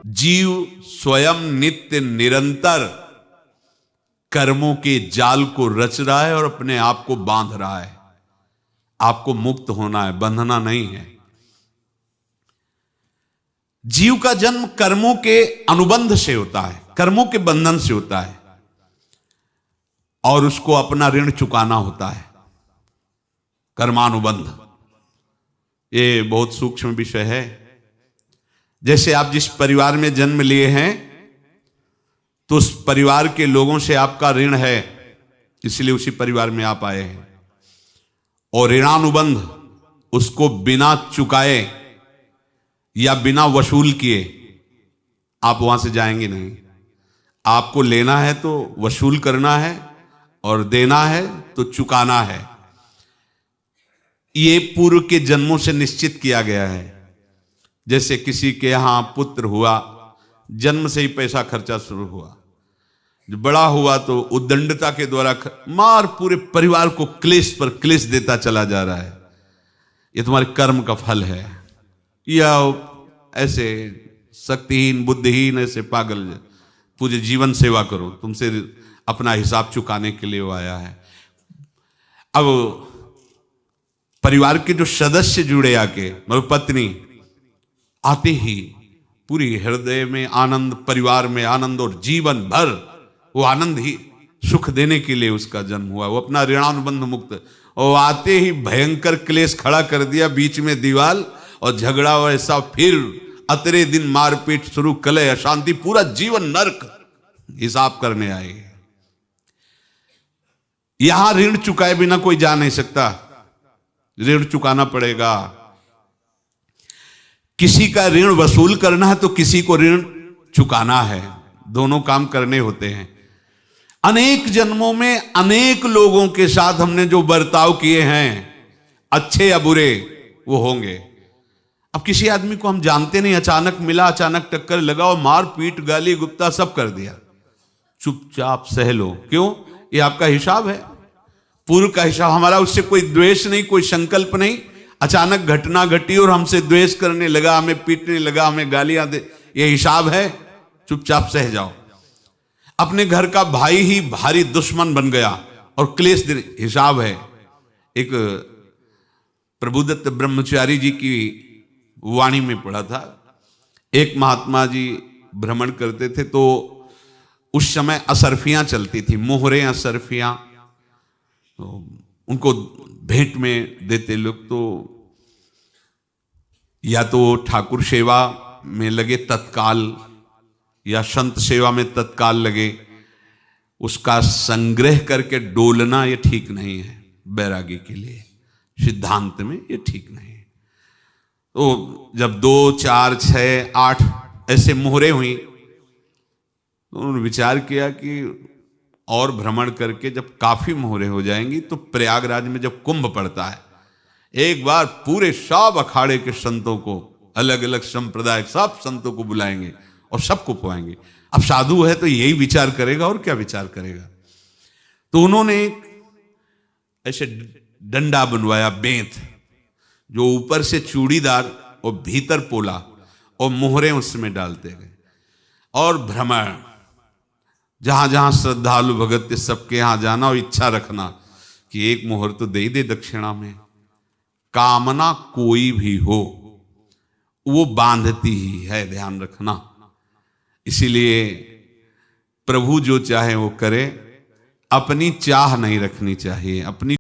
जीव स्वयं नित्य निरंतर कर्मों के जाल को रच रहा है और अपने आप को बांध रहा है। आपको मुक्त होना है, बंधना नहीं है। जीव का जन्म कर्मों के अनुबंध से होता है, कर्मों के बंधन से होता है, और उसको अपना ऋण चुकाना होता है। कर्मानुबंध ये बहुत सूक्ष्म विषय है। जैसे आप जिस परिवार में जन्म लिए हैं तो उस परिवार के लोगों से आपका ऋण है, इसलिए उसी परिवार में आप आए हैं। और ऋणानुबंध उसको बिना चुकाए या बिना वसूल किए आप वहां से जाएंगे नहीं। आपको लेना है तो वसूल करना है और देना है तो चुकाना है। ये पूर्व के जन्मों से निश्चित किया गया है। जैसे किसी के यहां पुत्र हुआ, जन्म से ही पैसा खर्चा शुरू हुआ, जो बड़ा हुआ तो उद्दंडता के द्वारा मार पूरे परिवार को क्लेश पर क्लेश देता चला जा रहा है। ये तुम्हारे कर्म का फल है। या ऐसे शक्तिहीन बुद्धिहीन ऐसे पागल पूरे जीवन सेवा करो, तुमसे अपना हिसाब चुकाने के लिए वो आया है। अब परिवार के जो सदस्य जुड़े आके, मतलब पत्नी आते ही पूरी हृदय में आनंद, परिवार में आनंद, और जीवन भर वो आनंद ही सुख देने के लिए उसका जन्म हुआ। वो अपना ऋणानुबंध मुक्त, और आते ही भयंकर क्लेश खड़ा कर दिया, बीच में दीवाल और झगड़ा वैसा, फिर अतरे दिन मारपीट शुरू, कलह अशांति, पूरा जीवन नरक हिसाब करने आए। यहां ऋण चुकाए बिना कोई जा नहीं सकता, ऋण चुकाना पड़ेगा। किसी का ऋण वसूल करना है तो किसी को ऋण चुकाना है, दोनों काम करने होते हैं। अनेक जन्मों में अनेक लोगों के साथ हमने जो बर्ताव किए हैं, अच्छे या बुरे, वो होंगे। अब किसी आदमी को हम जानते नहीं, अचानक मिला, अचानक टक्कर लगा और मार पीट गाली गुप्ता सब कर दिया, चुपचाप सह लो। क्यों? ये आपका हिसाब है, पूर्व का हिसाब। हमारा उससे कोई द्वेष नहीं, कोई संकल्प नहीं। अचानक घटना घटी और हमसे द्वेष करने लगा, हमें पीटने लगा, हमें गालियां दे, ये हिसाब है, चुपचाप सह जाओ। अपने घर का भाई ही भारी दुश्मन बन गया और क्लेश दे, हिसाब है। एक प्रभुदत्त ब्रह्मचारी जी की वाणी में पढ़ा था, एक महात्मा जी भ्रमण करते थे तो उस समय असरफियां चलती थी, मोहरे असरफियां, तो उनको भेंट में देते लोग। तो या तो ठाकुर सेवा में लगे तत्काल, या संत सेवा में तत्काल लगे, उसका संग्रह करके डोलना ये ठीक नहीं है। बैरागी के लिए सिद्धांत में ये ठीक नहीं है। तो जब 2, 4, 6, 8 ऐसे मोहरे हुई तो उन्होंने विचार किया कि और भ्रमण करके जब काफी मोहरे हो जाएंगी तो प्रयागराज में जब कुंभ पड़ता है, एक बार पूरे सब अखाड़े के संतों को, अलग अलग संप्रदाय सब संतों को बुलाएंगे और सबको पुआएंगे। अब साधु है तो यही विचार करेगा, और क्या विचार करेगा। तो उन्होंने ऐसे डंडा बनवाया, बेंत, जो ऊपर से चूड़ीदार और भीतर पोला, और मोहरे उसमें डालते गए। और भ्रमण, जहां जहां श्रद्धालु भगत थे सबके यहां जाना और इच्छा रखना कि एक मोहर तो दे दे दक्षिणा में। कामना कोई भी हो वो बांधती ही है, ध्यान रखना। इसीलिए प्रभु जो चाहे वो करे, अपनी चाह नहीं रखनी चाहिए, अपनी